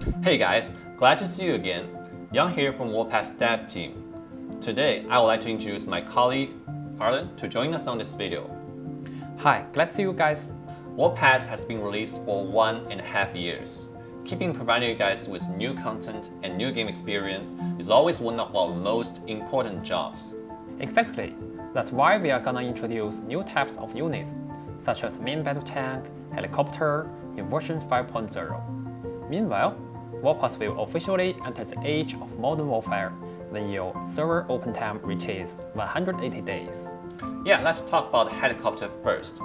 Hey guys, glad to see you again. Yang here from WARPATH dev team. Today, I would like to introduce my colleague, Arlen, to join us on this video. Hi, glad to see you guys. WARPATH has been released for 1.5 years. Keeping providing you guys with new content and new game experience is always one of our most important jobs. Exactly. That's why we are gonna introduce new types of units, such as main battle tank, helicopter, in version 5.0. Meanwhile, WARPATH will officially enter the age of modern warfare when your server open time reaches 180 days. Yeah, let's talk about helicopter first.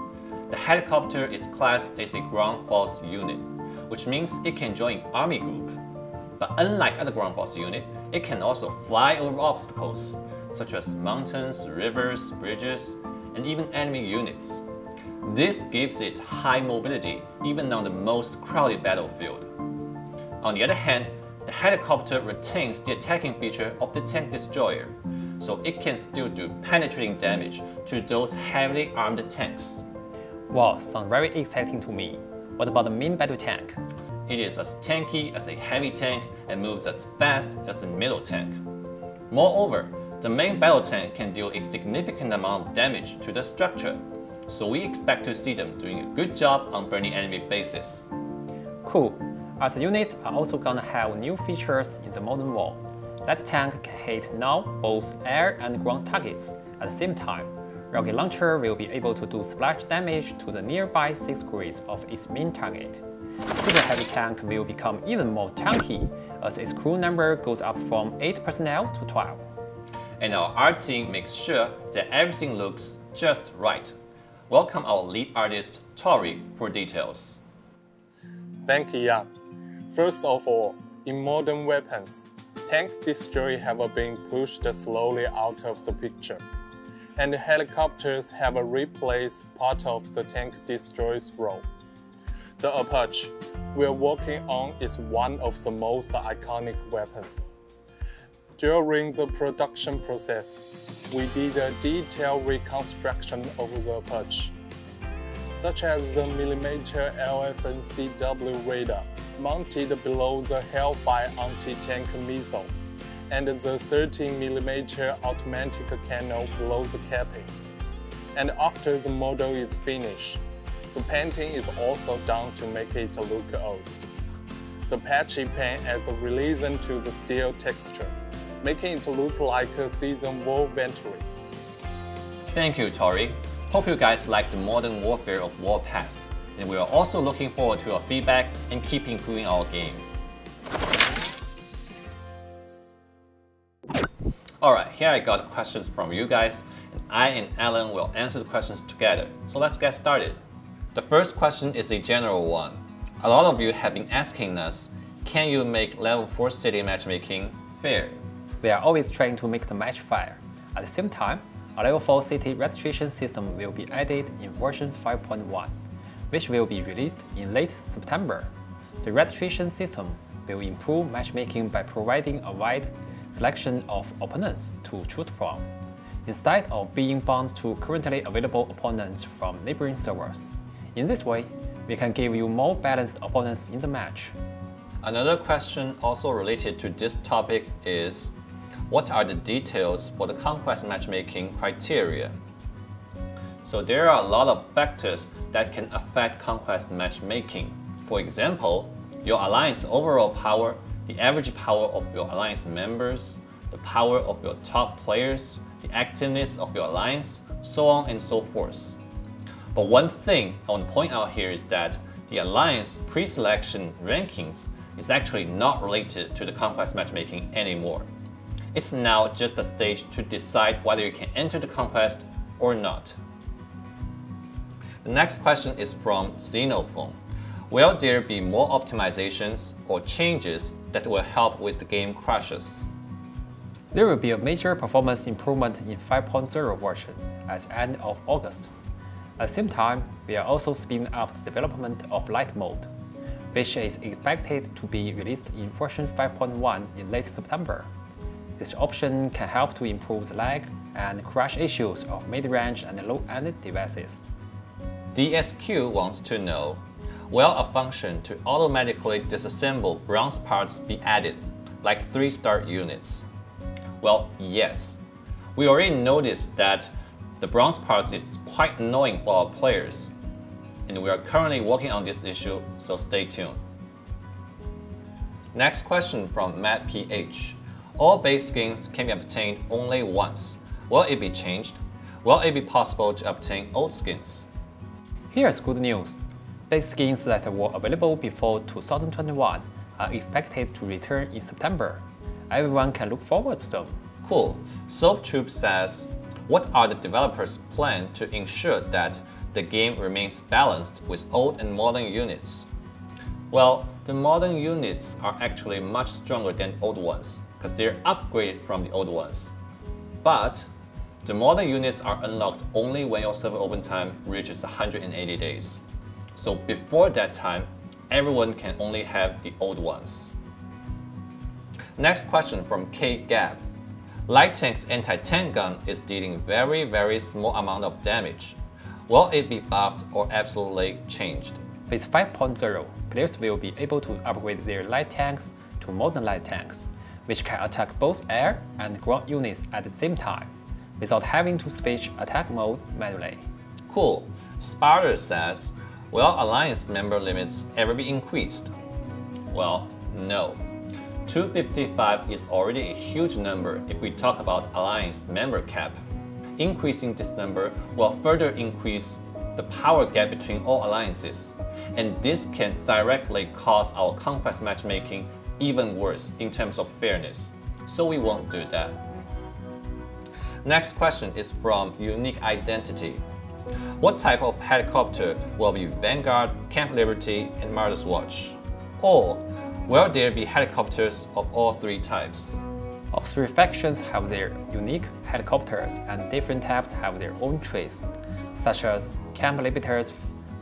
The helicopter is classed as a ground force unit, which means it can join army group. But unlike other ground force unit, it can also fly over obstacles, such as mountains, rivers, bridges, and even enemy units. This gives it high mobility even on the most crowded battlefield. On the other hand, the helicopter retains the attacking feature of the tank destroyer, so it can still do penetrating damage to those heavily armed tanks. Wow, sounds very exciting to me. What about the main battle tank? It is as tanky as a heavy tank and moves as fast as a middle tank. Moreover, the main battle tank can deal a significant amount of damage to the structure, so we expect to see them doing a good job on burning enemy bases. Cool. Other units are also gonna have new features in the modern war. That tank can hit now both air and ground targets at the same time. Rocket launcher will be able to do splash damage to the nearby 6 degrees of its main target. Super heavy tank will become even more tanky as its crew number goes up from 8 personnel to 12. And our art team makes sure that everything looks just right. Welcome our lead artist, Tory, for details. Thank you, Yang. First of all, in modern weapons, tank destroyers have been pushed slowly out of the picture, and helicopters have replaced part of the tank destroyer's role. The Apache we're working on is one of the most iconic weapons. During the production process, we did a detailed reconstruction of the Apache, such as the millimeter LFNCW radar mounted below the Hellfire anti-tank missile and the 13mm automatic cannon below the cabin. And after the model is finished, the painting is also done to make it look old. The Patch paint adds a realism to the steel texture, making it look like a seasoned war veteran. Thank you, Tory. Hope you guys like the modern warfare of WARPATH, and we are also looking forward to your feedback and keep improving our game. Alright, here I got questions from you guys, and I and Alan will answer the questions together. So let's get started. The first question is a general one. A lot of you have been asking us, can you make level 4 city matchmaking fair? We are always trying to make the match fair. At the same time, a level 4 city registration system will be added in version 5.1, which will be released in late September. The registration system will improve matchmaking by providing a wide selection of opponents to choose from, instead of being bound to currently available opponents from neighboring servers. In this way, we can give you more balanced opponents in the match. Another question also related to this topic is, what are the details for the Conquest matchmaking criteria? So there are a lot of factors that can affect Conquest matchmaking. For example, your alliance overall power, the average power of your alliance members, the power of your top players, the activeness of your alliance, so on and so forth. But one thing I want to point out here is that the alliance pre-selection rankings is actually not related to the Conquest matchmaking anymore. It's now just a stage to decide whether you can enter the Conquest or not. The next question is from Xenophone. Will there be more optimizations or changes that will help with the game crashes? There will be a major performance improvement in 5.0 version at the end of August. At the same time, we are also speeding up the development of light mode, which is expected to be released in version 5.1 in late September. This option can help to improve the lag and crash issues of mid-range and low-end devices. DSQ wants to know, Will a function to automatically disassemble bronze parts be added, like 3-star units? Well, yes. We already noticed that the bronze parts is quite annoying for our players, and we are currently working on this issue, so stay tuned. Next question from Matt PH. All base skins can be obtained only once. Will it be changed? Will it be possible to obtain old skins? Here's good news. Base skins that were available before 2021 are expected to return in September. Everyone can look forward to them. Cool. Soap Troop says, what are the developers' plan to ensure that the game remains balanced with old and modern units? Well, the modern units are actually much stronger than old ones, because they're upgraded from the old ones. But the modern units are unlocked only when your server open time reaches 180 days. So before that time, everyone can only have the old ones. Next question from K Gab. Light Tank's anti-tank gun is dealing very small amount of damage. Will it be buffed or absolutely changed? With 5.0, players will be able to upgrade their light tanks to modern light tanks, which can attack both air and ground units at the same time, without having to switch attack mode manually. Cool. Sparta says, will Alliance member limits ever be increased? Well, no. 255 is already a huge number if we talk about Alliance member cap. Increasing this number will further increase the power gap between all alliances, and this can directly cause our Conquest matchmaking even worse in terms of fairness, so we won't do that. Next question is from Unique Identity. What type of helicopter will be Vanguard, Camp Liberty, and Martyrs Watch? Or will there be helicopters of all 3 types? All 3 factions have their unique helicopters, and different types have their own traits, such as Camp Liberty's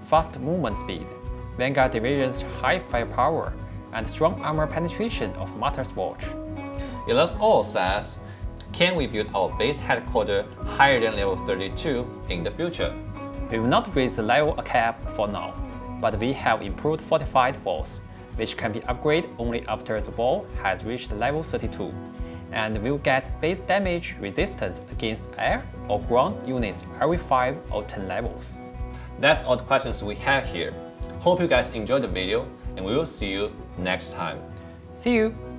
fast movement speed, Vanguard Division's high firepower, and strong armor penetration of Martyrs Watch. Elas All says, can we build our base headquarter higher than level 32 in the future? We will not raise the level cap for now, but we have improved fortified walls, which can be upgraded only after the wall has reached level 32, and will get base damage resistance against air or ground units every 5 or 10 levels. That's all the questions we have here. Hope you guys enjoyed the video, and we will see you next time. See you!